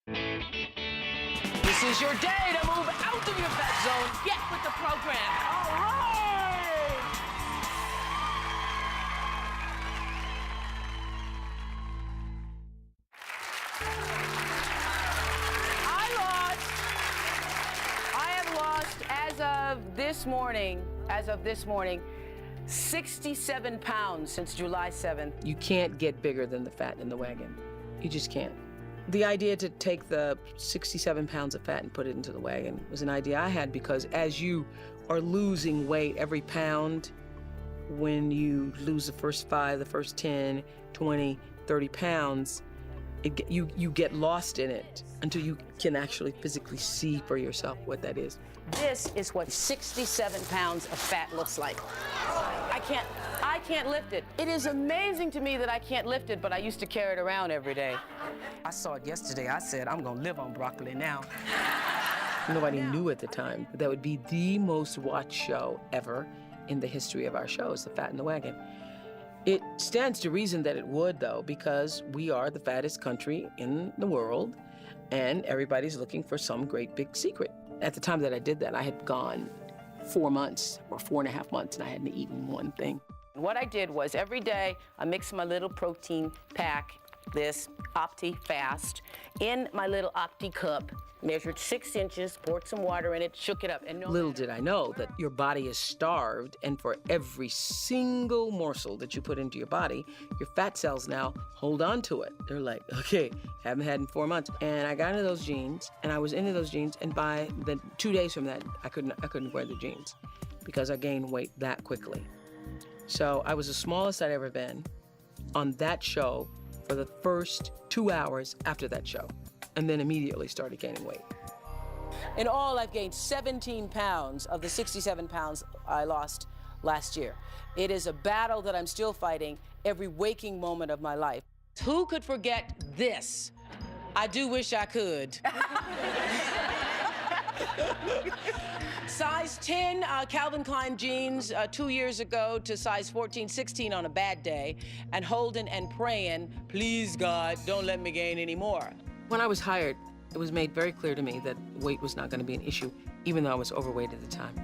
This is your day to move out of your fat zone. Get with the program. All right. I have lost, as of this morning, 67 pounds since July 7th. You can't get bigger than the fat in the wagon. You just can't. The idea to take the 67 pounds of fat and put it into the wagon was an idea I had because as you are losing weight every pound, when you lose the first 5, the first 10, 20, 30 pounds, you get lost in it until you can actually physically see for yourself what that is. This is what 67 pounds of fat looks like. I can't lift it. It is amazing to me that I can't lift it, but I used to carry it around every day. I saw it yesterday. I said, I'm gonna live on broccoli now. Nobody knew at the time that would be the most watched show ever in the history of our shows, The Fat in the Wagon. It stands to reason that it would, though, because we are the fattest country in the world, and everybody's looking for some great big secret. At the time that I did that, I had gone 4 months or 4.5 months, and I hadn't eaten one thing. What I did was every day I mixed my little protein pack, this Opti Fast, in my little Opti cup, measured 6 inches, poured some water in it, shook it up. And little did I know that your body is starved, and for every single morsel that you put into your body, your fat cells now hold on to it. They're like, okay, haven't had in 4 months. And I got into those jeans, and I was into those jeans, and by the 2 days from that, I couldn't wear the jeans because I gained weight that quickly. So I was the smallest I'd ever been on that show for the first 2 hours after that show, and then immediately started gaining weight. In all, I've gained 17 pounds of the 67 pounds I lost last year. It is a battle that I'm still fighting every waking moment of my life. Who could forget this? I do wish I could. Size 10 Calvin Klein jeans 2 years ago to size 14, 16 on a bad day, and holding and praying, please God, don't let me gain any more. When I was hired, it was made very clear to me that weight was not going to be an issue, even though I was overweight at the time.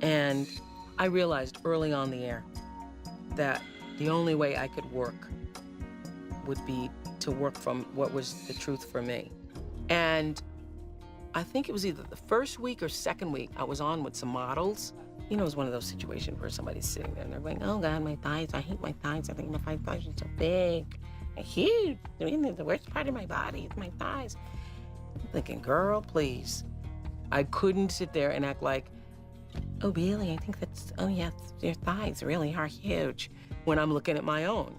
And I realized early on the air that the only way I could work would be to work from what was the truth for me. And I think it was either the first week or second week I was on with some models. You know, it was one of those situations where somebody's sitting there and they're going, oh God, my thighs, I hate my thighs. I think my thighs are so big and huge. The worst part of my body is my thighs. I'm thinking, girl, please. I couldn't sit there and act like, oh really, I think that's, oh yes, your thighs really are huge, when I'm looking at my own.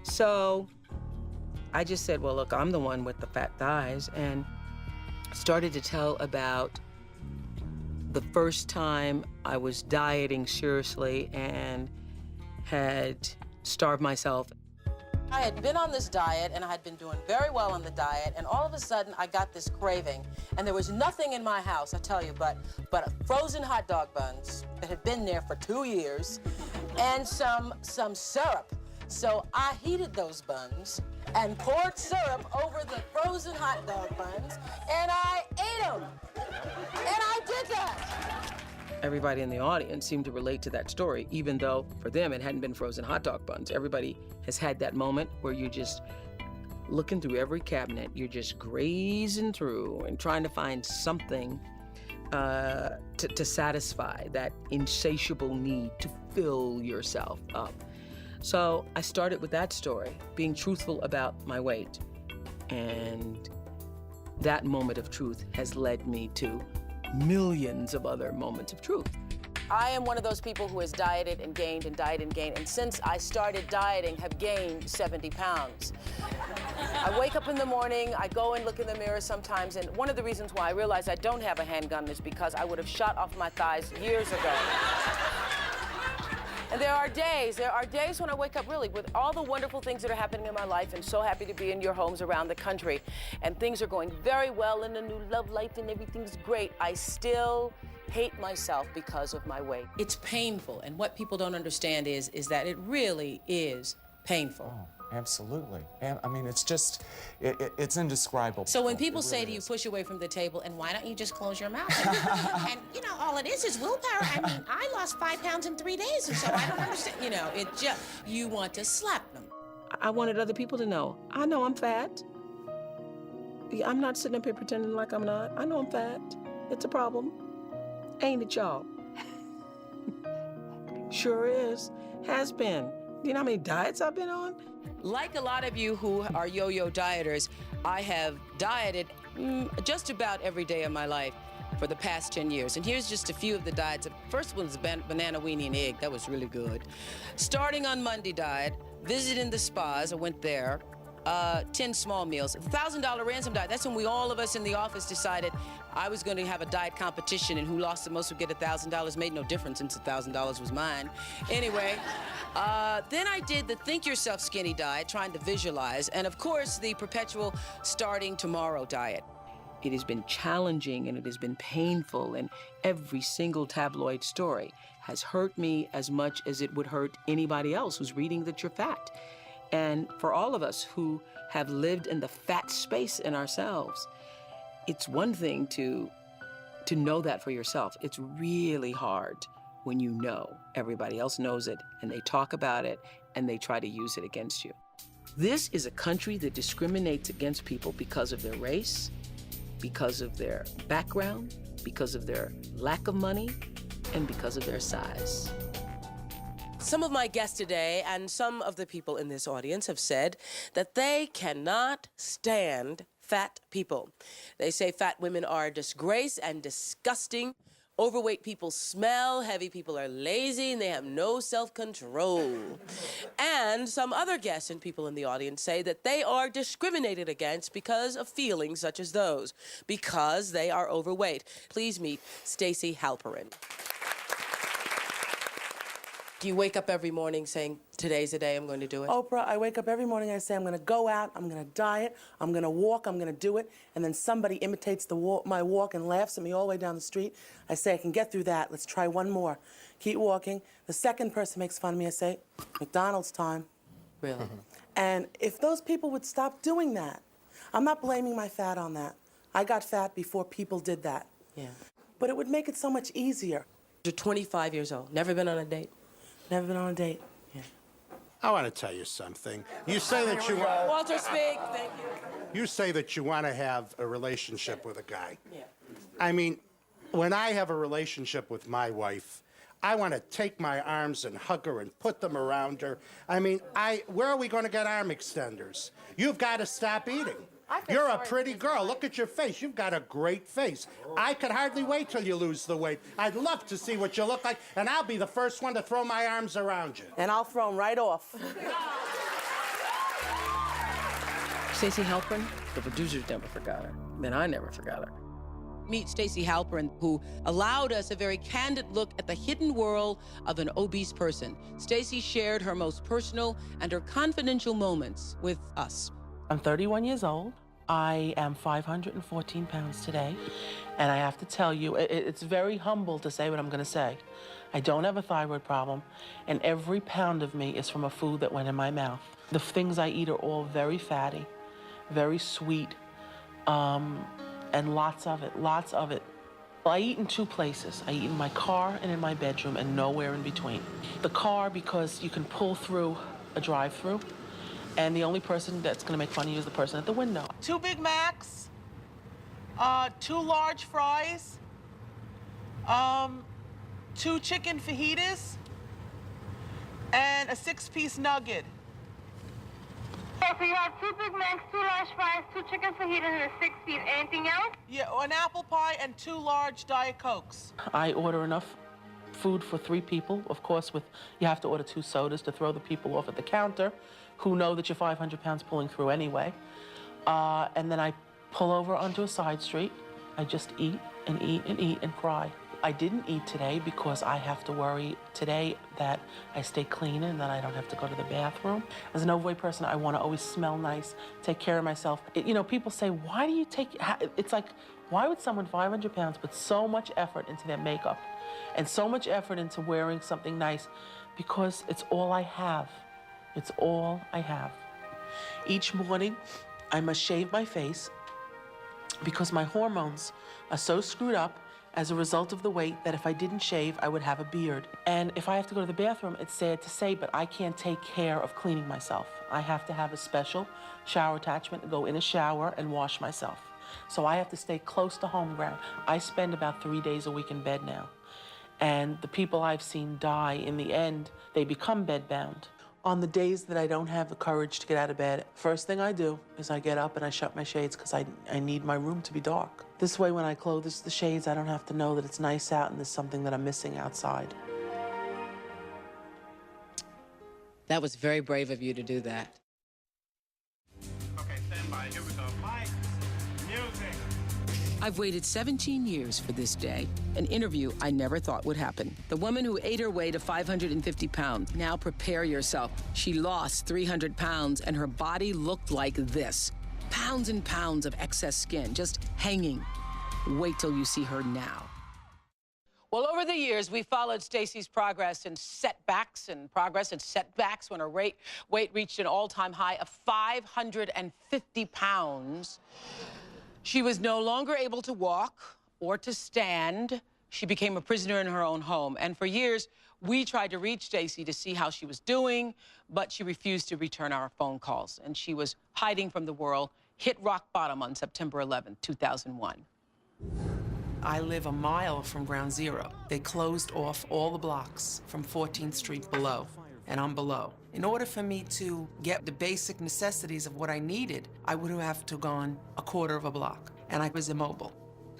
So I just said, well, look, I'm the one with the fat thighs, and started to tell about the first time I was dieting seriously and had starved myself. I had been on this diet, and I had been doing very well on the diet, and all of a sudden I got this craving, and there was nothing in my house, I tell you, but frozen hot dog buns that had been there for 2 years, and some syrup. So I heated those buns and poured syrup over the frozen hot dog buns, and I ate them. And I did that. Everybody in the audience seemed to relate to that story, even though for them it hadn't been frozen hot dog buns. Everybody has had that moment where you're just looking through every cabinet, you're just grazing through and trying to find something to satisfy that insatiable need to fill yourself up. So I started with that story, being truthful about my weight. And that moment of truth has led me to millions of other moments of truth. I am one of those people who has dieted and gained and dieted and gained, and since I started dieting, have gained 70 pounds. I wake up in the morning, I go and look in the mirror sometimes, and one of the reasons why I realize I don't have a handgun is because I would have shot off my thighs years ago. And there are days when I wake up really with all the wonderful things that are happening in my life, and so happy to be in your homes around the country. And things are going very well in a new love life and everything's great. I still hate myself because of my weight. It's painful, and what people don't understand is that it really is painful. Absolutely. And I mean, it's just, it's indescribable. So when people say really to you, is. push away from the table, and why don't you just close your mouth? And you know, all it is willpower. I mean, I lost 5 pounds in 3 days, and so I don't understand. You know, it just, you want to slap them. I wanted other people to know, I know I'm fat. I'm not sitting up here pretending like I'm not. I know I'm fat. It's a problem. Ain't it, y'all? Sure is. Has been. Do you know how many diets I've been on? Like a lot of you who are yo-yo dieters, I have dieted just about every day of my life for the past 10 years. And here's just a few of the diets. The first one was banana, weenie, and egg. That was really good. Starting on Monday diet, visiting the spas, I went there. 10 small meals. The $1,000 ransom diet, that's when all of us in the office decided I was going to have a diet competition, and who lost the most would get $1,000. Made no difference since $1,000 was mine. Anyway, then I did the Think Yourself Skinny diet, trying to visualize, and of course the perpetual starting tomorrow diet. It has been challenging and it has been painful, and every single tabloid story has hurt me as much as it would hurt anybody else who's reading that you're fat. And for all of us who have lived in the fat space in ourselves, it's one thing to know that for yourself. It's really hard when you know everybody else knows it and they talk about it and they try to use it against you. This is a country that discriminates against people because of their race, because of their background, because of their lack of money, and because of their size. Some of my guests today and some of the people in this audience have said that they cannot stand fat people. They say fat women are a disgrace and disgusting. Overweight people smell, heavy people are lazy, and they have no self-control. And some other guests and people in the audience say that they are discriminated against because of feelings such as those, because they are overweight. Please meet Stacey Halperin. Do you wake up every morning saying, today's the day I'm going to do it? Oprah, I wake up every morning and I say, I'm going to go out, I'm going to diet, I'm going to walk, I'm going to do it, and then somebody imitates my walk and laughs at me all the way down the street. I say, I can get through that. Let's try one more. Keep walking. The second person makes fun of me. I say, McDonald's time. Really? And if those people would stop doing that, I'm not blaming my fat on that. I got fat before people did that. Yeah. But it would make it so much easier. You're 25 years old. Never been on a date? Never been on a date. Yeah. I want to tell you something. You say that you want... Walter, speak. Thank you. You say that you want to have a relationship with a guy. Yeah. I mean, when I have a relationship with my wife, I want to take my arms and hug her and put them around her. I mean, where are we going to get arm extenders? You've got to stop eating. You're a pretty girl. Look at your face. You've got a great face. I could hardly wait till you lose the weight. I'd love to see what you look like, and I'll be the first one to throw my arms around you. And I'll throw them right off. Stacey Halperin, the producers never forgot her. Then I never forgot her. Meet Stacey Halperin, who allowed us a very candid look at the hidden world of an obese person. Stacey shared her most personal and her confidential moments with us. I'm 31 years old. I am 514 pounds today. And I have to tell you, it's very humble to say what I'm going to say. I don't have a thyroid problem, and every pound of me is from a food that went in my mouth. The things I eat are all very fatty, very sweet, and lots of it. Well, I eat in two places. I eat in my car and in my bedroom, and nowhere in between. The car, because you can pull through a drive-through, and the only person that's going to make fun of you is the person at the window. 2 Big Macs, 2 large fries, 2 chicken fajitas, and a 6-piece nugget. So you have 2 Big Macs, 2 large fries, 2 chicken fajitas, and a 6-piece. Anything else? Yeah, an apple pie and 2 large Diet Cokes. I order enough food for 3 people. Of course, you have to order 2 sodas to throw the people off at the counter who know that you're 500 pounds pulling through anyway. And then I pull over onto a side street. I just eat and eat and eat and cry. I didn't eat today because I have to worry today that I stay clean and that I don't have to go to the bathroom. As an overweight person, I want to always smell nice, take care of myself. You know, people say, why do you it's like, why would someone 500 pounds put so much effort into their makeup and so much effort into wearing something nice? Because it's all I have. It's all I have. Each morning, I must shave my face because my hormones are so screwed up as a result of the weight that if I didn't shave, I would have a beard. And if I have to go to the bathroom, it's sad to say, but I can't take care of cleaning myself. I have to have a special shower attachment to go in a shower and wash myself. So I have to stay close to home ground. I spend about 3 days a week in bed now. And the people I've seen die, in the end, they become bedbound. On the days that I don't have the courage to get out of bed, first thing I do is I get up and I shut my shades because I need my room to be dark. This way, when I close the shades, I don't have to know that it's nice out and there's something that I'm missing outside. That was very brave of you to do that. Okay, stand by. Here we go. Lights, music. I've waited 17 years for this day, an interview I never thought would happen. The woman who ate her way to 550 pounds. Now prepare yourself. She lost 300 pounds and her body looked like this. Pounds and pounds of excess skin just hanging. Wait till you see her now. Well, over the years, we followed Stacey's progress and setbacks when her weight reached an all-time high of 550 pounds. She was no longer able to walk or to stand. She became a prisoner in her own home. And for years, we tried to reach Stacey to see how she was doing, but she refused to return our phone calls. And she was hiding from the world, hit rock bottom on September 11, 2001. I live a mile from Ground Zero. They closed off all the blocks from 14th Street below, and I'm below. In order for me to get the basic necessities of what I needed, I would have to gone a quarter of a block, and I was immobile.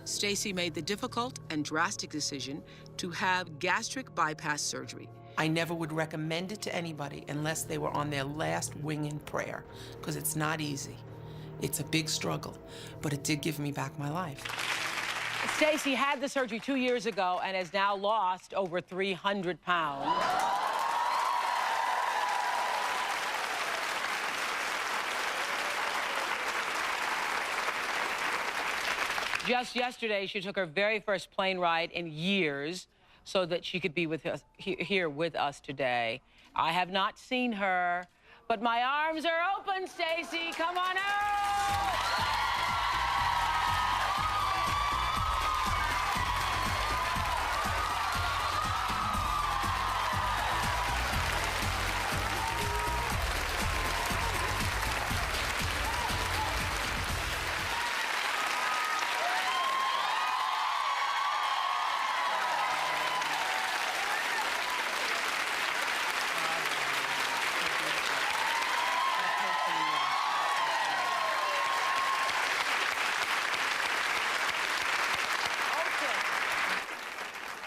Stacey made the difficult and drastic decision to have gastric bypass surgery. I never would recommend it to anybody unless they were on their last wing in prayer, because it's not easy. It's a big struggle, but it did give me back my life. Stacey had the surgery 2 years ago and has now lost over 300 pounds. Just yesterday, she took her very first plane ride in years so that she could be with us here with us today. I have not seen her, but my arms are open, Stacey. Come on out!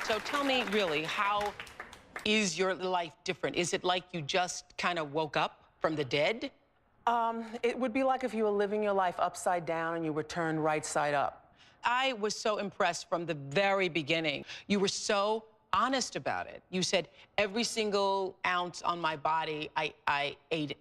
So tell me, really, how is your life different? Is it like you just kind of woke up from the dead? It would be like if you were living your life upside down and you were turned right side up. I was so impressed from the very beginning. You were so honest about it. You said every single ounce on my body, I ate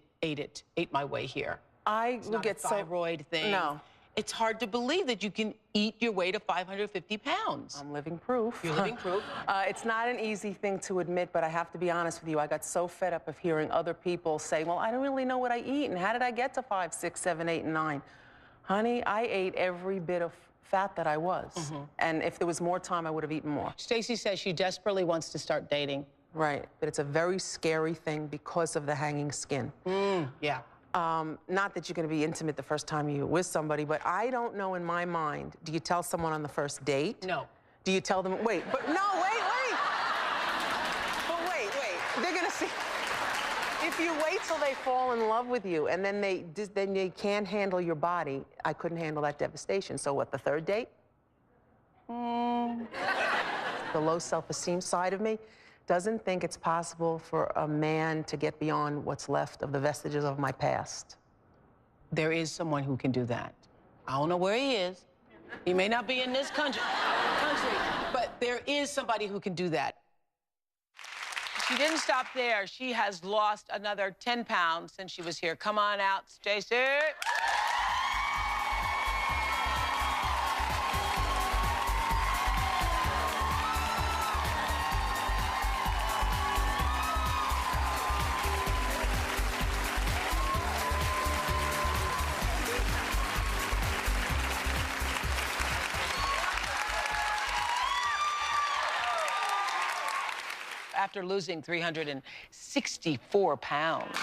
my way here. I It's would not get a so thyroid thing. No. It's hard to believe that you can eat your way to 550 pounds. I'm living proof. You're living proof. It's not an easy thing to admit, but I have to be honest with you. I got so fed up of hearing other people say, well, I don't really know what I eat, and how did I get to 5, 6, 7, 8, and 9? Honey, I ate every bit of fat that I was. And if there was more time, I would have eaten more. Stacey says she desperately wants to start dating. Right, but it's a very scary thing because of the hanging skin. Yeah. Not that you're going to be intimate the first time you're with somebody, but I don't know in my mind, do you tell someone on the first date? No. Do you tell them, wait, but no, wait. But wait, they're going to see. If you wait till they fall in love with you and then they can't handle your body, I couldn't handle that devastation. So what, the third date? The low self-esteem side of me doesn't think it's possible for a man to get beyond what's left of the vestiges of my past. There is someone who can do that. I don't know where he is. He may not be in this country, but there is somebody who can do that. She didn't stop there. She has lost another 10 pounds since she was here. Come on out, Stacey. after losing 364 pounds.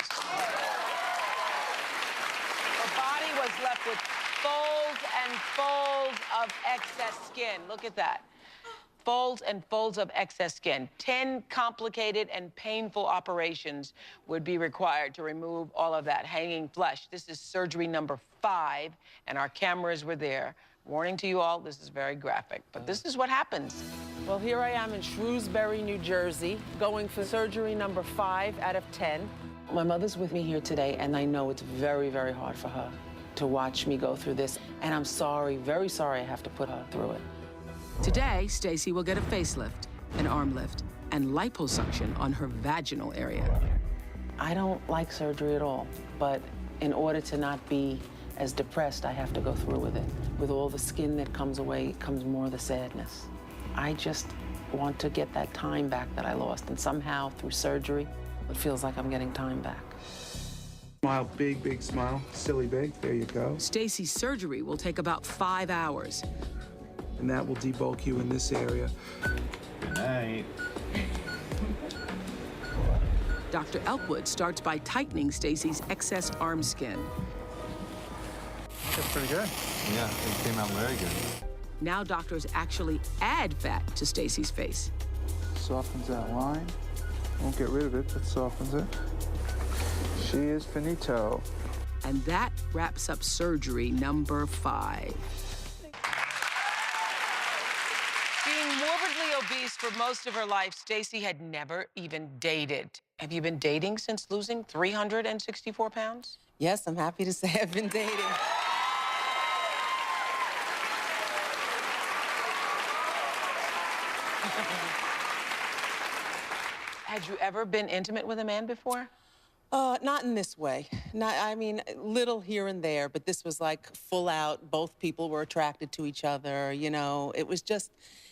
Her body was left with folds and folds of excess skin. Look at that. Folds and folds of excess skin. 10 complicated and painful operations would be required to remove all of that hanging flesh. This is surgery number 5, and our cameras were there. Warning to you all, this is very graphic, but this is what happens. Well, here I am in Shrewsbury, New Jersey, going for surgery number 5 out of 10. My mother's with me here today, and I know it's very, very hard for her to watch me go through this. And I'm sorry, very sorry I have to put her through it. Today, Stacy will get a facelift, an arm lift, and liposuction on her vaginal area. I don't like surgery at all, but in order to not be as depressed, I have to go through with it. With all the skin that comes away, comes more of the sadness. I just want to get that time back that I lost, and somehow through surgery, it feels like I'm getting time back. Smile, big, big smile. Silly big, there you go. Stacy's surgery will take about 5 hours. And that will debulk you in this area. Good night. Dr. Elkwood starts by tightening Stacy's excess arm skin. That's pretty good. Yeah, it came out very good. Now doctors actually add fat to Stacy's face. Softens that line. Won't get rid of it, but softens it. She is finito. And that wraps up surgery number 5. Being morbidly obese for most of her life, Stacy had never even dated. Have you been dating since losing 364 pounds? Yes, I'm happy to say I've been dating. Had you ever been intimate with a man before? Not in this way. I mean, little here and there, but this was like full out. Both people were attracted to each other, you know. It was just,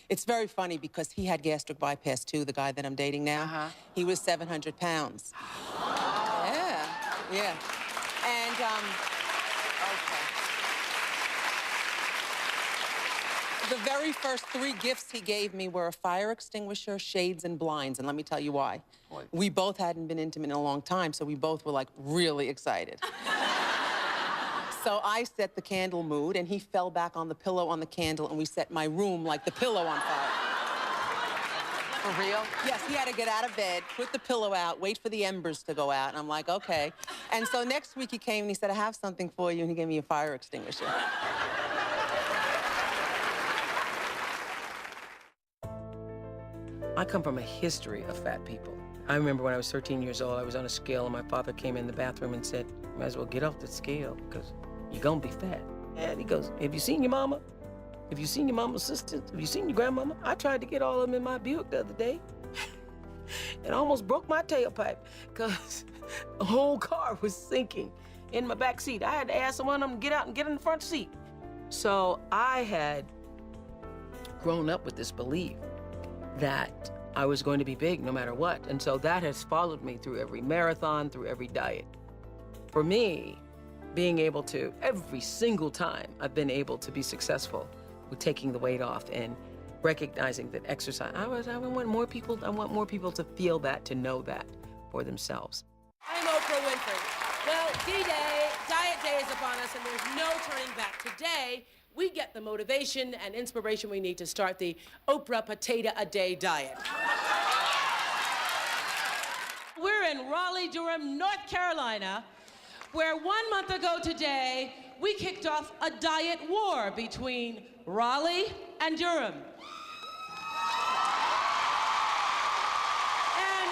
it's very funny because he had gastric bypass too, the guy that I'm dating now. He was 700 pounds. Yeah. And, the very first 3 gifts he gave me were a fire extinguisher, shades, and blinds, and let me tell you why. We both hadn't been intimate in a long time, so we both were, like, really excited. So I set the candle mood, and he fell back on the pillow on the candle, and we set my room like the pillow on fire. For real? Yes, he had to get out of bed, put the pillow out, wait for the embers to go out, and I'm like, okay. And so next week he came and he said, I have something for you, and he gave me a fire extinguisher. I come from a history of fat people. I remember when I was 13 years old, I was on a scale, and my father came in the bathroom and said, you might as well get off the scale, because you're gonna be fat. And he goes, have you seen your mama? Have you seen your mama's sisters? Have you seen your grandmama? I tried to get all of them in my Buick the other day, and I almost broke my tailpipe, because the whole car was sinking in my back seat. I had to ask one of them to get out and get in the front seat. So I had grown up with this belief that I was going to be big no matter what. And so that has followed me through every marathon, through every diet. For me, being able to, every single time I've been able to be successful with taking the weight off and recognizing that exercise, I want more people to feel that, to know that for themselves. I'm Oprah Winfrey. Well, D-Day, Diet Day is upon us, and there's no turning back. Today, we get the motivation and inspiration we need to start the Oprah Potato a Day diet. We're in Raleigh-Durham, North Carolina, where 1 month ago today, we kicked off a diet war between Raleigh and Durham. And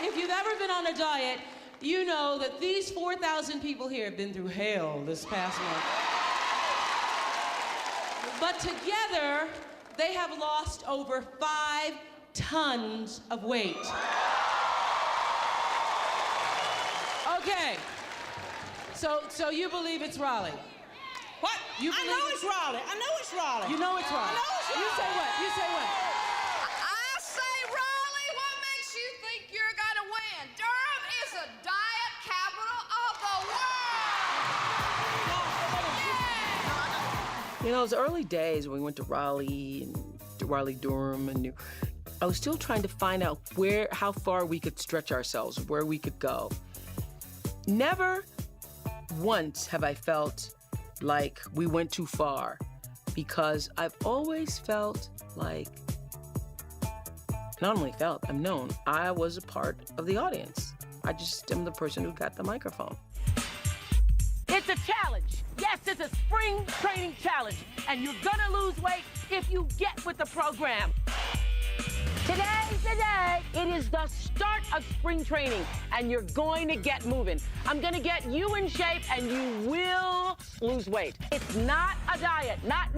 if you've ever been on a diet, you know that these 4,000 people here have been through hell this past month. But together, they have lost over 5 tons of weight. Okay, so you believe it's Raleigh? What? I know it's Raleigh. I know it's Raleigh. You know it's Raleigh. I know it's Raleigh. You say what? You say what? I say Raleigh. What makes you think you're gonna win? Durham is a diet capital of the world. You know, it was early days when we went to Raleigh and to Raleigh-Durham and I was still trying to find out how far we could stretch ourselves, where we could go. Never once have I felt like we went too far, because I've always felt like, not only felt, I'm known, I was a part of the audience. I just am the person who got the microphone. It's a challenge. Yes, it's a spring training challenge. And you're gonna lose weight if you get with the program. Today's the day. It is the start of spring training, and you're going to get moving. I'm gonna get you in shape, and you will lose weight. It's not a diet, not.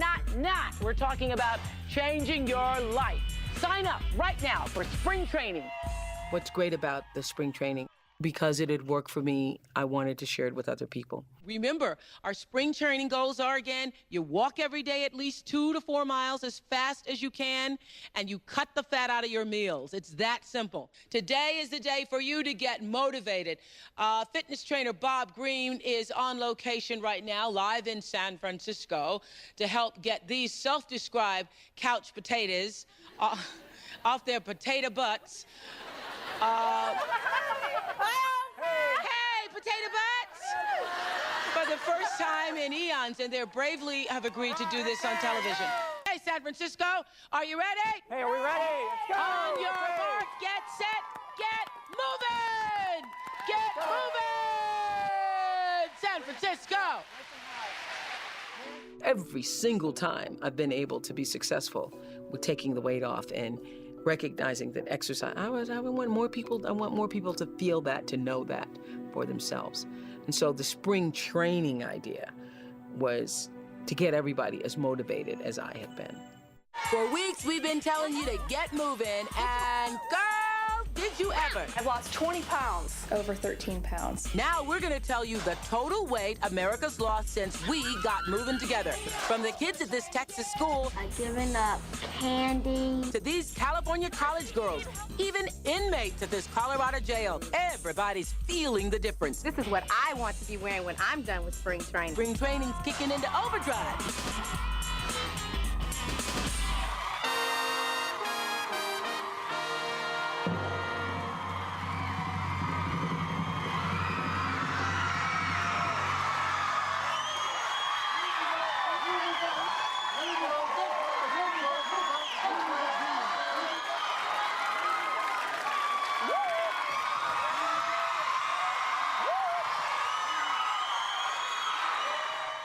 We're talking about changing your life. Sign up right now for spring training. What's great about the spring training, because it had worked for me, I wanted to share it with other people. Remember, our spring training goals are, again, you walk every day at least 2 to 4 miles as fast as you can, and you cut the fat out of your meals. It's that simple. Today is the day for you to get motivated. Fitness trainer Bob Green is on location right now, live in San Francisco, to help get these self-described couch potatoes off their potato butts. Hey, potato butts! For the first time in eons, and they bravely have agreed to do this on television. Hey, San Francisco, are you ready? Hey, are we ready? Let's go! On your mark, get set, get moving! Get moving! San Francisco! Every single time I've been able to be successful with taking the weight off and recognizing that exercise, I want more people to feel that, to know that for themselves. And so the spring training idea was to get everybody as motivated as I have been. For weeks, we've been telling you to get moving, and girl, did you ever? I've lost 20 pounds. Over 13 pounds. Now we're gonna tell you the total weight America's lost since we got moving together. From the kids at this Texas school, I've given up candy, to these California college girls, even inmates at this Colorado jail. Everybody's feeling the difference. This is what I want to be wearing when I'm done with spring training. Spring training's kicking into overdrive.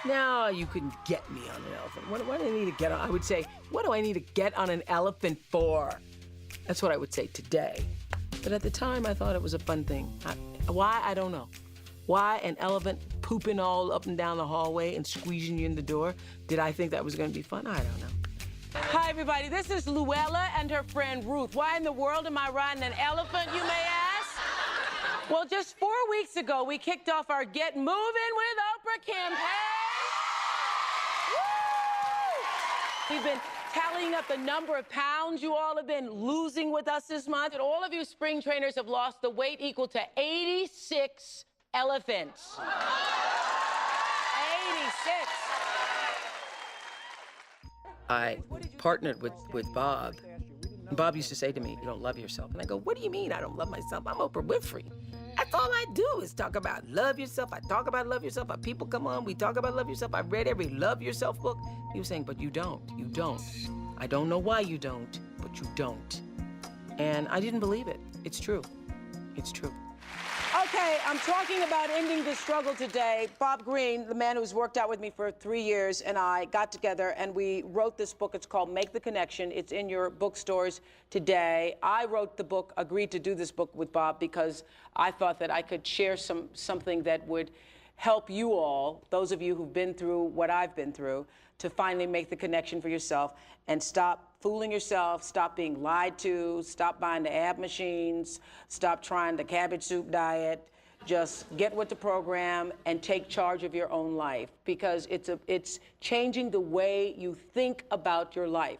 Now you couldn't get me on an elephant. What do I need to get on? I would say, what do I need to get on an elephant for? That's what I would say today. But at the time, I thought it was a fun thing. Why? I don't know. Why an elephant pooping all up and down the hallway and squeezing you in the door? Did I think that was going to be fun? I don't know. Hi, everybody. This is Luella and her friend Ruth. Why in the world am I riding an elephant, you may ask? Well, just 4 weeks ago, we kicked off our Get Moving with Oprah campaign. We've been tallying up the number of pounds you all have been losing with us this month. And all of you spring trainers have lost the weight equal to 86 elephants. 86. I partnered with Bob. Bob used to say to me, "You don't love yourself." And I go, "What do you mean I don't love myself? I'm Oprah Winfrey. That's all I do is talk about love yourself. I talk about love yourself. People come on, we talk about love yourself. I've read every love yourself book." He was saying, "But you don't. You don't. I don't know why you don't, but you don't." And I didn't believe it. It's true. It's true. Okay, I'm talking about ending the struggle today. Bob Green, the man who's worked out with me for 3 years, and I got together and we wrote this book. It's called Make the Connection. It's in your bookstores today. I wrote the book, agreed to do this book with Bob because I thought that I could share something that would help you all, those of you who've been through what I've been through, to finally make the connection for yourself and stop fooling yourself, stop being lied to, stop buying the ab machines, stop trying the cabbage soup diet. Just get with the program and take charge of your own life, because it's changing the way you think about your life.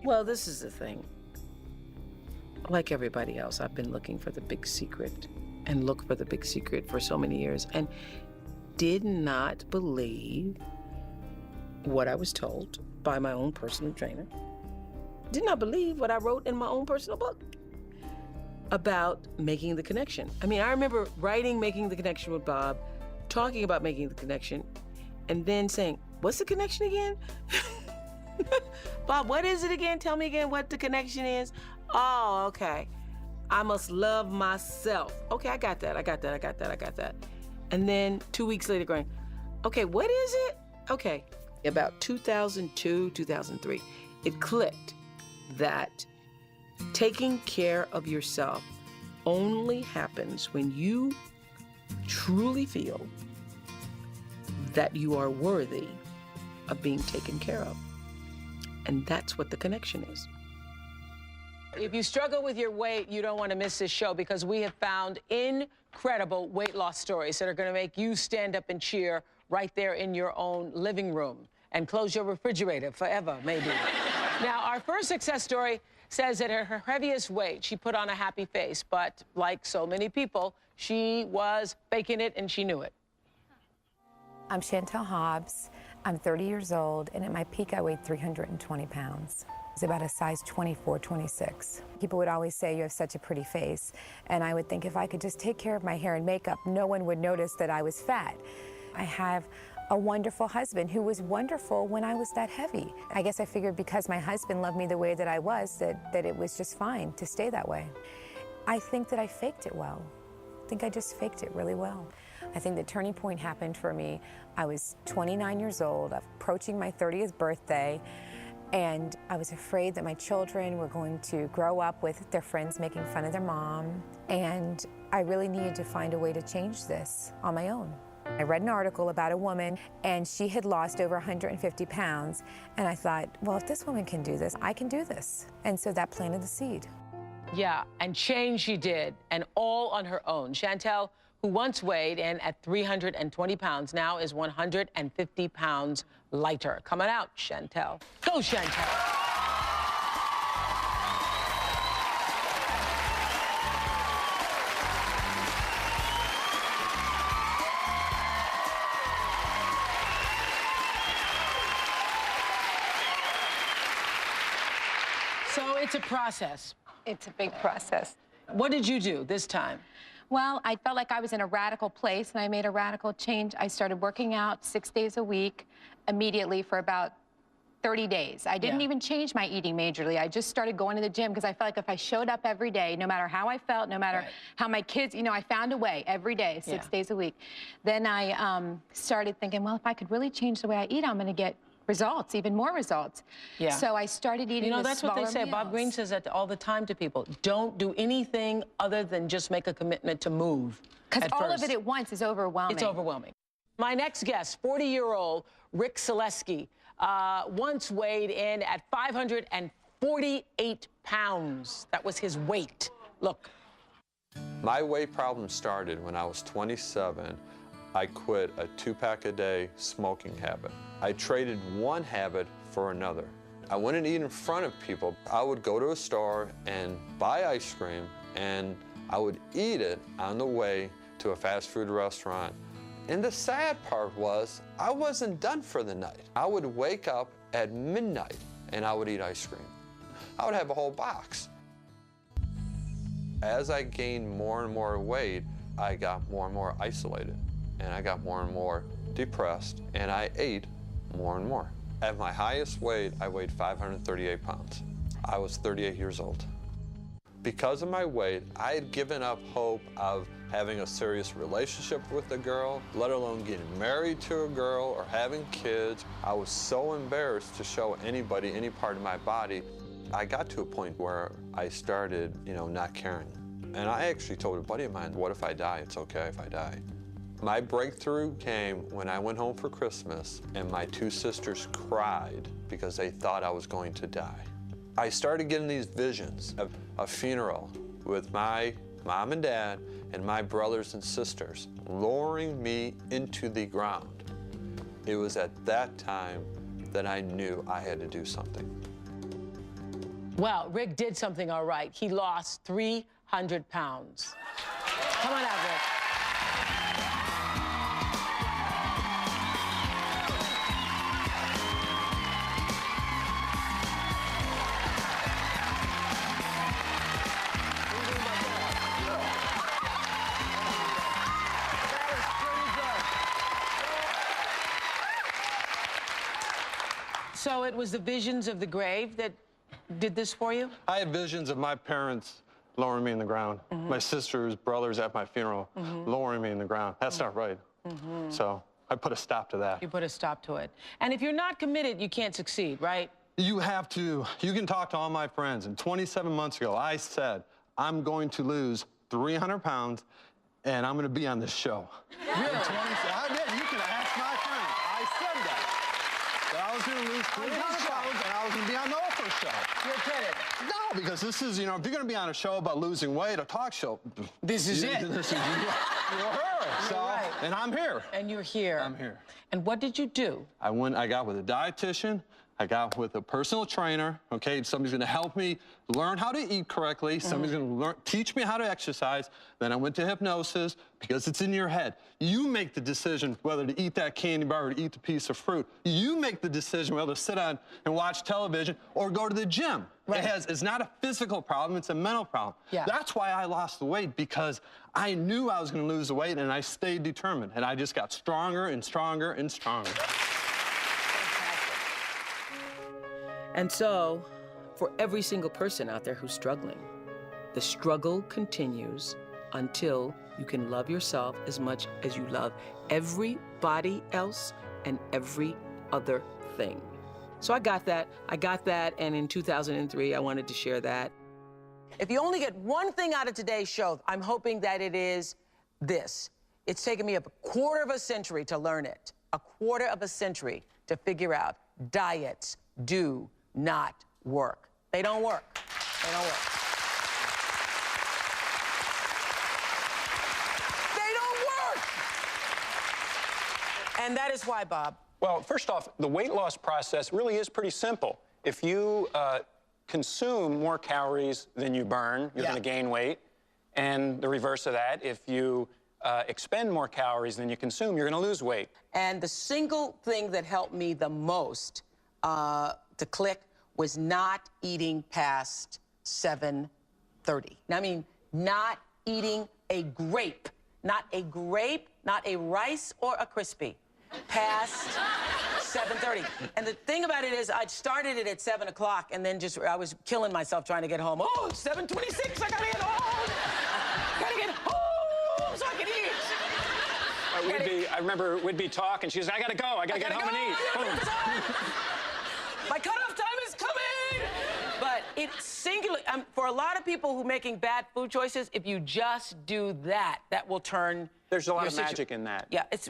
Well, this is the thing. Like everybody else, I've been looking for the big secret and looked for the big secret for so many years and did not believe what I was told by my own personal trainer. did not believe what I wrote in my own personal book about making the connection. I mean, I remember writing Making the Connection with Bob, talking about making the connection, and then saying, what's the connection again? Bob, what is it again? Tell me again what the connection is. Oh, okay. I must love myself. Okay, I got that. And then 2 weeks later going, okay, what is it? Okay, about 2002, 2003, it clicked that taking care of yourself only happens when you truly feel that you are worthy of being taken care of. And that's what the connection is. If you struggle with your weight, you don't want to miss this show because we have found incredible weight loss stories that are going to make you stand up and cheer right there in your own living room and close your refrigerator forever, maybe. Now, our first success story says that at her heaviest weight, she put on a happy face, but like so many people, she was faking it and she knew it. I'm Chantel Hobbs. I'm 30 years old, and at my peak, I weighed 320 pounds. It's about a size 24, 26. People would always say, you have such a pretty face. And I would think if I could just take care of my hair and makeup, no one would notice that I was fat. I have a wonderful husband who was wonderful when I was that heavy. I guess I figured because my husband loved me the way that I was, that it was just fine to stay that way. I think that I faked it well. I think I just faked it really well. I think the turning point happened for me. I was 29 years old, approaching my 30th birthday, and I was afraid that my children were going to grow up with their friends making fun of their mom, and I really needed to find a way to change this on my own. I read an article about a woman, and she had lost over 150 pounds, and I thought, well, if this woman can do this, I can do this. And so that planted the seed. Yeah, and change she did, and all on her own. Chantel, who once weighed in at 320 pounds, now is 150 pounds lighter. Coming out, Chantel. Go, Chantel. So it's a process. It's a big process. What did you do this time? Well, I felt like I was in a radical place, and I made a radical change. I started working out 6 days a week immediately for about 30 days. I didn't even change my eating majorly. I just started going to the gym because I felt like if I showed up every day, no matter how I felt, no matter how my kids, you know, I found a way every day, 6 days a week. Then I started thinking, well, if I could really change the way I eat, I'm going to get results, even more results. Yeah. So I started eating. You know, that's what they say. Meals. Bob Greene says that all the time to people. Don't do anything other than just make a commitment to move. Because all of it at once is overwhelming. It's overwhelming. My next guest, 40-year-old Rick Selesky, once weighed in at 548 pounds. That was his weight. Look. My weight problem started when I was 27. I quit a 2-pack a day smoking habit. I traded one habit for another. I wouldn't eat in front of people. I would go to a store and buy ice cream, and I would eat it on the way to a fast food restaurant. And the sad part was, I wasn't done for the night. I would wake up at midnight and I would eat ice cream. I would have a whole box. As I gained more and more weight, I got more and more isolated, and I got more and more depressed, and I ate more and more. At my highest weight, I weighed 538 pounds. I was 38 years old. Because of my weight, I had given up hope of having a serious relationship with a girl, let alone getting married to a girl or having kids. I was so embarrassed to show anybody any part of my body. I got to a point where I started, not caring. And I actually told a buddy of mine, what if I die? It's okay if I die. My breakthrough came when I went home for Christmas and my 2 sisters cried because they thought I was going to die. I started getting these visions of a funeral with my mom and dad and my brothers and sisters lowering me into the ground. It was at that time that I knew I had to do something. Well, Rick did something all right. He lost 300 pounds. Come on out, Rick. So it was the visions of the grave that did this for you? I had visions of my parents lowering me in the ground. My sisters, brothers at my funeral lowering me in the ground. That's not right. So I put a stop to that. You put a stop to it. And if you're not committed, you can't succeed, right? You have to. You can talk to all my friends. And 27 months ago, I said, I'm going to lose 300 pounds, and I'm going to be on this show. Really? You can ask my friends. I said that I was going to lose 300 pounds, and I was going to be on the Oprah show. You're kidding. No, because this is, you know, if you're going to be on a show about losing weight, a talk show. This is it. This is, you're her. So, right. And I'm here. And you're here. I'm here. And what did you do? I got with a dietitian. I got with a personal trainer, okay? Somebody's gonna help me learn how to eat correctly. Somebody's gonna teach me how to exercise. Then I went to hypnosis because it's in your head. You make the decision whether to eat that candy bar or to eat the piece of fruit. You make the decision whether to sit on and watch television or go to the gym. Right. It's not a physical problem, it's a mental problem. Yeah. That's why I lost the weight, because I knew I was gonna lose the weight and I stayed determined. And I just got stronger and stronger and stronger. And so, for every single person out there who's struggling, the struggle continues until you can love yourself as much as you love everybody else and every other thing. So I got that, and in 2003, I wanted to share that. If you only get one thing out of today's show, I'm hoping that it is this. It's taken me a quarter of a century to learn it. A quarter of a century to figure out diets do not work. They don't work. They don't work. They don't work! And that is why, Bob. Well, first off, the weight loss process really is pretty simple. If you consume more calories than you burn, you're going to gain weight. And the reverse of that, if you expend more calories than you consume, you're going to lose weight. And the single thing that helped me the most to click was not eating past 7:30. I mean, not eating a grape, not a rice or a Crispy, past 7:30. And the thing about it is, I started it at 7 o'clock, and then I was killing myself trying to get home. Oh, it's 7:26, I gotta get home. Gotta get home so I can eat. I remember we'd be talking. She was, I gotta go. I gotta get home and eat. My cutoff time is coming! But it's singular. For a lot of people who are making bad food choices, if you just do that, that will turn. There's a lot of magic in that. Yeah, it's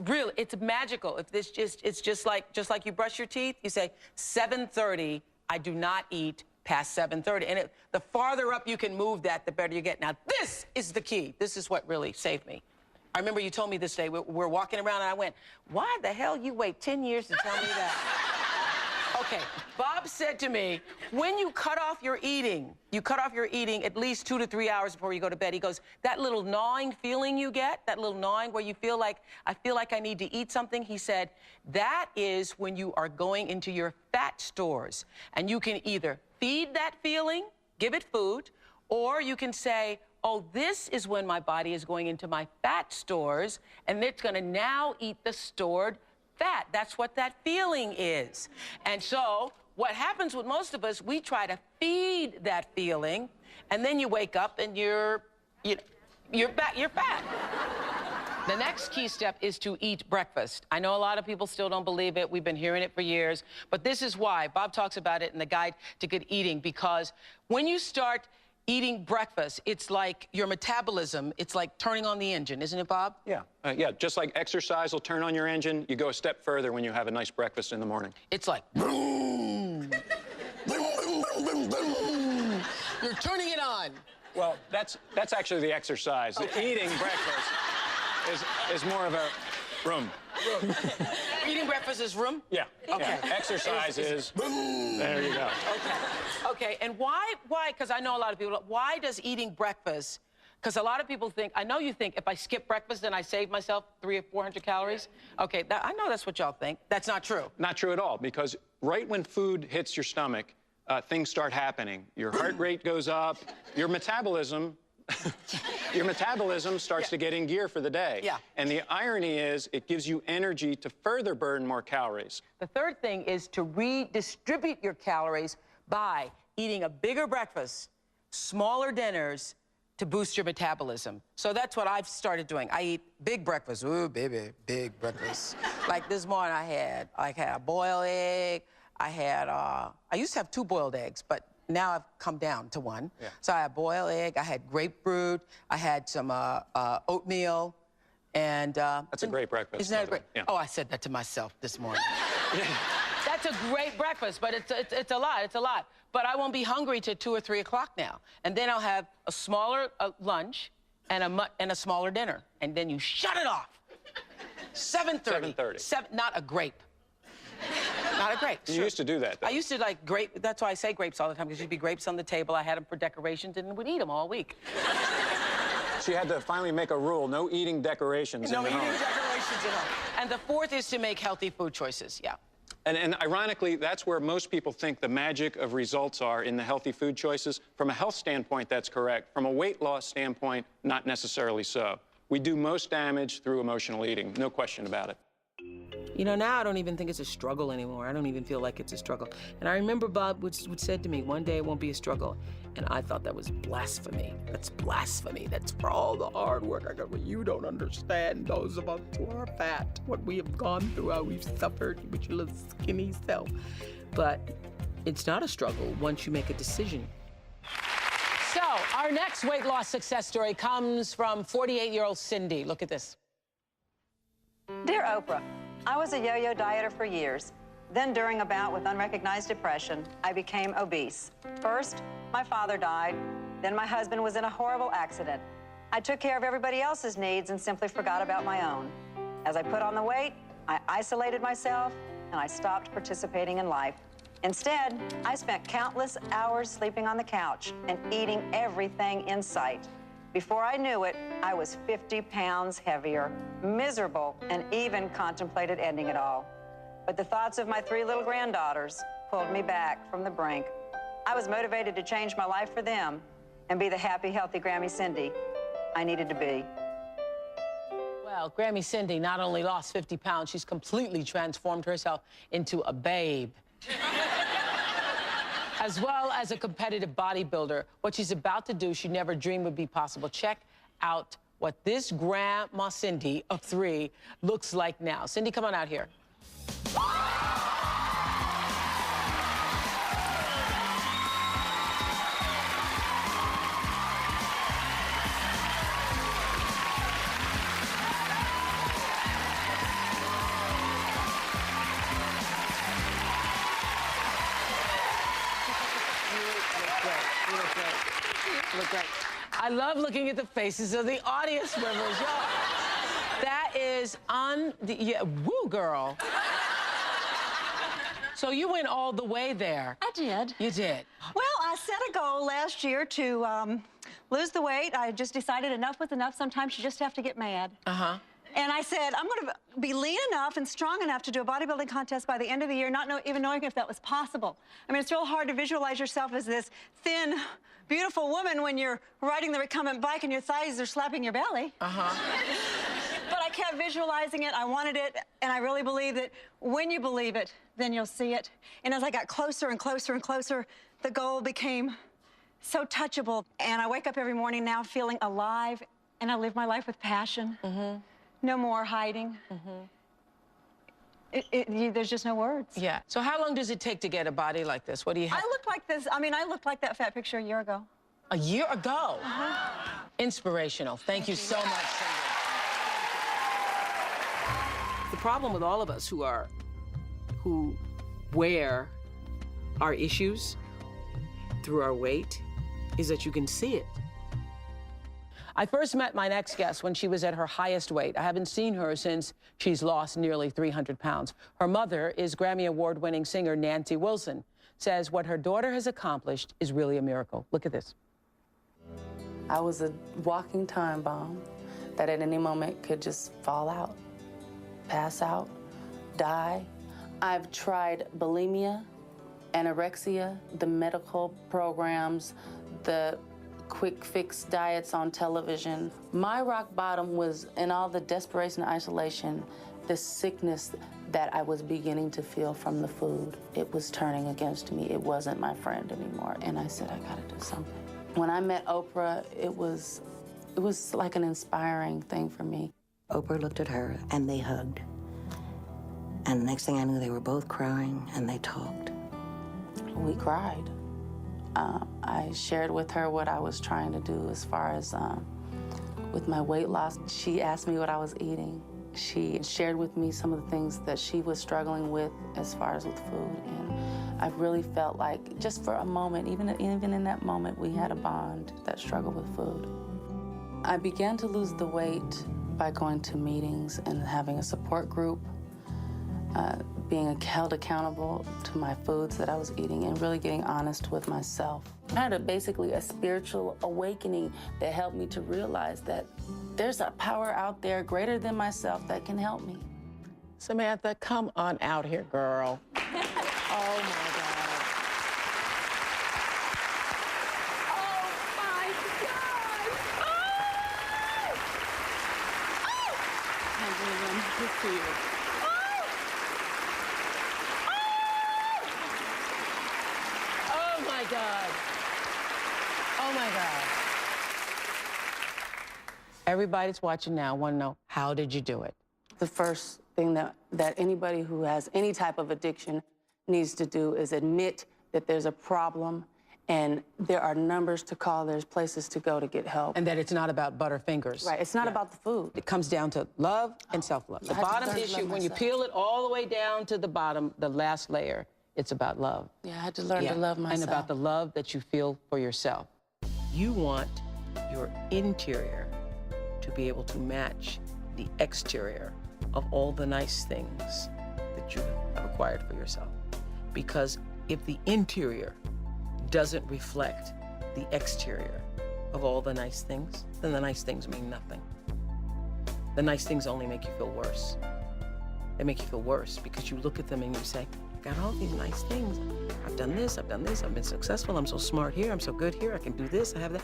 magical. If it's just like you brush your teeth, you say 7:30. I do not eat past 7:30, and the farther up you can move that, the better you get. Now this is the key. This is what really saved me. I remember you told me this day. We're walking around, and I went, "Why the hell you wait 10 years to tell me that?" Okay, Bob said to me, when you cut off your eating at least 2 to 3 hours before you go to bed. He goes, that little gnawing feeling you get, that little gnawing where you feel like, I feel like I need to eat something, he said, that is when you are going into your fat stores. And you can either feed that feeling, give it food, or you can say, oh, this is when my body is going into my fat stores, and it's gonna now eat the stored fat. That's what that feeling is. And so what happens with most of us, we try to feed that feeling, and then you wake up and you're fat. The next key step is to eat breakfast. I know a lot of people still don't believe it. We've been hearing it for years, but this is why. Bob talks about it in the Guide to Good Eating, because when you start eating breakfast, it's like your metabolism, it's like turning on the engine, isn't it, Bob? Yeah, yeah, just like exercise will turn on your engine, you go a step further when you have a nice breakfast in the morning. It's like, boom, boom, boom, boom, boom. You're turning it on. Well, that's actually the exercise. Okay. Eating breakfast is more of a room. Eating breakfast is room? Yeah. Okay. Yeah. Exercise is boom. There you go. Okay, and why, because I know a lot of people, why does eating breakfast, because a lot of people think, I know you think, if I skip breakfast, then I save myself 300 or 400 calories. Okay, I know that's what y'all think. That's not true. Not true at all, because right when food hits your stomach, things start happening. Your heart rate goes up, your metabolism your metabolism starts to get in gear for the day. Yeah. And the irony is it gives you energy to further burn more calories. The third thing is to redistribute your calories by eating a bigger breakfast, smaller dinners, to boost your metabolism. So that's what I've started doing. I eat big breakfast. Ooh, baby, big breakfast. Like this morning I had a boiled egg. I used to have 2 boiled eggs, but now I've come down to 1. Yeah. So I had boiled egg, I had grapefruit, I had some oatmeal, and... That's a great breakfast. Isn't that a great? Yeah. Oh, I said that to myself this morning. That's a great breakfast, but it's a lot. But I won't be hungry till 2 or 3 o'clock now. And then I'll have a smaller lunch and a smaller dinner. And then you shut it off. 7:30. 7:30. Not a grape. Not a grape. You used to do that, though. I used to like grape. That's why I say grapes all the time, because there'd be grapes on the table. I had them for decorations and would eat them all week. She had to finally make a rule, no eating decorations No in the eating home. decorations at home. And the fourth is to make healthy food choices, yeah. And ironically, that's where most people think the magic of results are in the healthy food choices. From a health standpoint, that's correct. From a weight loss standpoint, not necessarily so. We do most damage through emotional eating, no question about it. You know, now I don't even think it's a struggle anymore. I don't even feel like it's a struggle. And I remember Bob would said to me, one day it won't be a struggle. And I thought that was blasphemy. That's blasphemy. That's for all the hard work I got. Well, you don't understand, those of us who are fat, what we have gone through, how we've suffered with your little skinny self. But it's not a struggle once you make a decision. So our next weight loss success story comes from 48-year-old Cindy. Look at this. Dear Oprah, I was a yo-yo dieter for years. Then during a bout with unrecognized depression, I became obese. First, my father died. Then my husband was in a horrible accident. I took care of everybody else's needs and simply forgot about my own. As I put on the weight, I isolated myself and I stopped participating in life. Instead, I spent countless hours sleeping on the couch and eating everything in sight. Before I knew it, I was 50 pounds heavier, miserable, and even contemplated ending it all. But the thoughts of my 3 little granddaughters pulled me back from the brink. I was motivated to change my life for them and be the happy, healthy Grammy Cindy I needed to be. Well, Grammy Cindy not only lost 50 pounds, she's completely transformed herself into a babe. As well as a competitive bodybuilder. What she's about to do, she never dreamed would be possible. Check out what this Grandma Cindy of 3 looks like now. Cindy, come on out here. Look great. I love looking at the faces of the audience members, y'all. That is woo, girl. So you went all the way there. I did. You did. Well, I set a goal last year to lose the weight. I just decided enough was enough. Sometimes you just have to get mad. Uh-huh. And I said, I'm going to be lean enough and strong enough to do a bodybuilding contest by the end of the year, not even knowing if that was possible. I mean, it's real hard to visualize yourself as this thin, beautiful woman when you're riding the recumbent bike and your thighs are slapping your belly. Uh-huh. But I kept visualizing it. I wanted it, and I really believe that when you believe it, then you'll see it. And as I got closer and closer and closer, the goal became so touchable. And I wake up every morning now feeling alive, and I live my life with passion. Mm-hmm. No more hiding. Mm-hmm. There's just no words. Yeah. So how long does it take to get a body like this? What do you have? I look like this. I mean, I looked like that fat picture a year ago. A year ago? Inspirational. Thank you so much, Cindy. The problem with all of us who wear our issues through our weight is that you can see it. I first met my next guest when she was at her highest weight. I haven't seen her since she's lost nearly 300 pounds. Her mother is Grammy Award-winning singer Nancy Wilson, says what her daughter has accomplished is really a miracle. Look at this. I was a walking time bomb that at any moment could just fall out, pass out, die. I've tried bulimia, anorexia, the medical programs, the quick fix diets on television. My rock bottom was, in all the desperation and isolation, the sickness that I was beginning to feel from the food. It was turning against me. It wasn't my friend anymore. And I said, I gotta do something. When I met Oprah, it was like an inspiring thing for me. Oprah looked at her and they hugged. And the next thing I knew, they were both crying and they talked. We cried. I shared with her what I was trying to do as far as with my weight loss. She asked me what I was eating. She shared with me some of the things that she was struggling with as far as with food. And I really felt like just for a moment, even in that moment, we had a bond, that struggle with food. I began to lose the weight by going to meetings and having a support group, being held accountable to my foods that I was eating and really getting honest with myself. I had basically a spiritual awakening that helped me to realize that there's a power out there greater than myself that can help me. Samantha, come on out here, girl. Oh, my God. Oh, my God. Hi, good for you. Oh, my God. Oh, my God. Everybody's watching now want to know, how did you do it? The first thing that anybody who has any type of addiction needs to do is admit that there's a problem and there are numbers to call, there's places to go to get help. And that it's not about Butterfingers. Right, it's not about the food. It comes down to love and self-love. The bottom issue, when you peel it all the way down to the bottom, the last layer, it's about love. Yeah, I had to learn to love myself. And about the love that you feel for yourself. You want your interior to be able to match the exterior of all the nice things that you have acquired for yourself. Because if the interior doesn't reflect the exterior of all the nice things, then the nice things mean nothing. The nice things only make you feel worse. They make you feel worse because you look at them and you say, I got all these nice things. I've done this, I've been successful, I'm so smart here, I'm so good here, I can do this, I have that.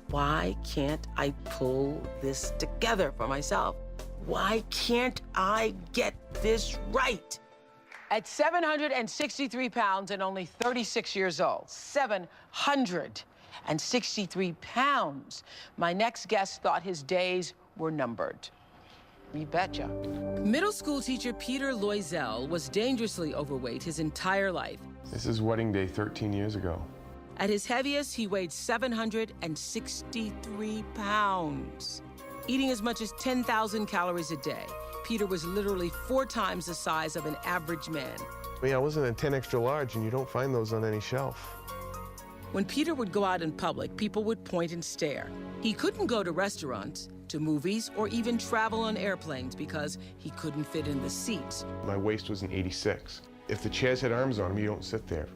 Why can't I pull this together for myself? Why can't I get this right? At 763 pounds and only 36 years old, 763 pounds, my next guest thought his days were numbered. You betcha. Middle school teacher Peter Loisel was dangerously overweight his entire life. This is wedding day 13 years ago. At his heaviest, he weighed 763 pounds. Eating as much as 10,000 calories a day, Peter was literally 4 times the size of an average man. I wasn't a 10 extra large, and you don't find those on any shelf. When Peter would go out in public, people would point and stare. He couldn't go to restaurants, to movies, or even travel on airplanes because he couldn't fit in the seats. My waist was an 86. If the chairs had arms on them, you don't sit there.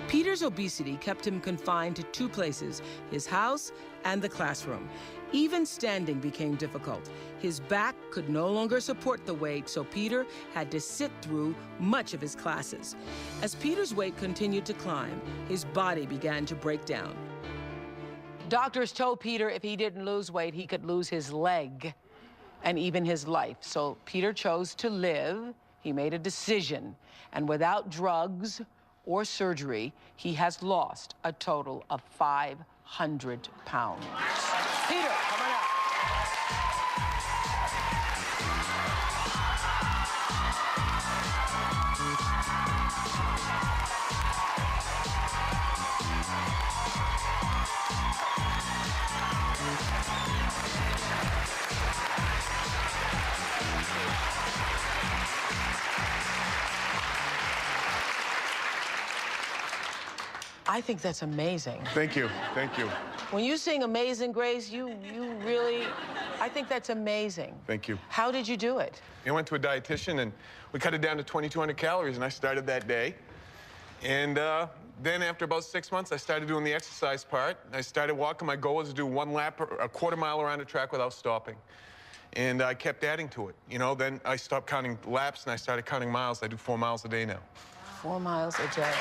Peter's obesity kept him confined to 2 places, his house and the classroom. Even standing became difficult. His back could no longer support the weight, so Peter had to sit through much of his classes. As Peter's weight continued to climb, his body began to break down. Doctors told Peter if he didn't lose weight, he could lose his leg and even his life. So Peter chose to live. He made a decision. And without drugs or surgery, he has lost a total of 500 pounds. Peter, come on up. I think that's amazing. Thank you, thank you. When you sing Amazing Grace, you really, I think that's amazing. Thank you. How did you do it? I went to a dietitian, and we cut it down to 2,200 calories, and I started that day. And then after about 6 months, I started doing the exercise part. I started walking. My goal was to do 1 lap, a quarter mile around the track without stopping. And I kept adding to it. You know, then I stopped counting laps, and I started counting miles. I do 4 miles a day now. 4 miles a day.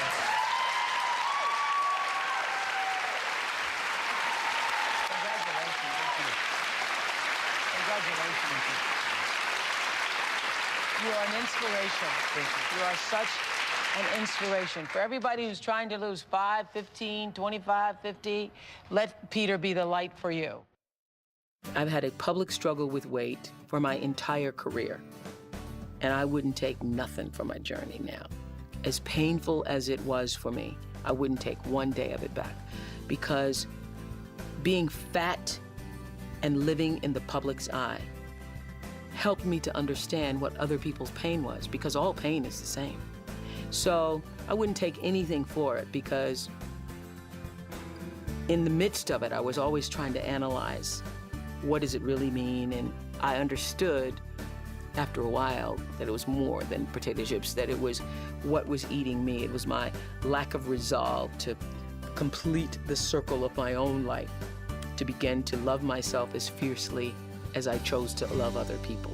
You are an inspiration. You are such an inspiration. For everybody who's trying to lose 5, 15, 25, 50, let Peter be the light for you. I've had a public struggle with weight for my entire career, and I wouldn't take nothing for my journey now. As painful as it was for me, I wouldn't take one day of it back, because being fat and living in the public's eye helped me to understand what other people's pain was, because all pain is the same. So I wouldn't take anything for it, because in the midst of it, I was always trying to analyze, what does it really mean? And I understood after a while that it was more than potato chips, that it was what was eating me. It was my lack of resolve to complete the circle of my own life, to begin to love myself as fiercely as I chose to love other people.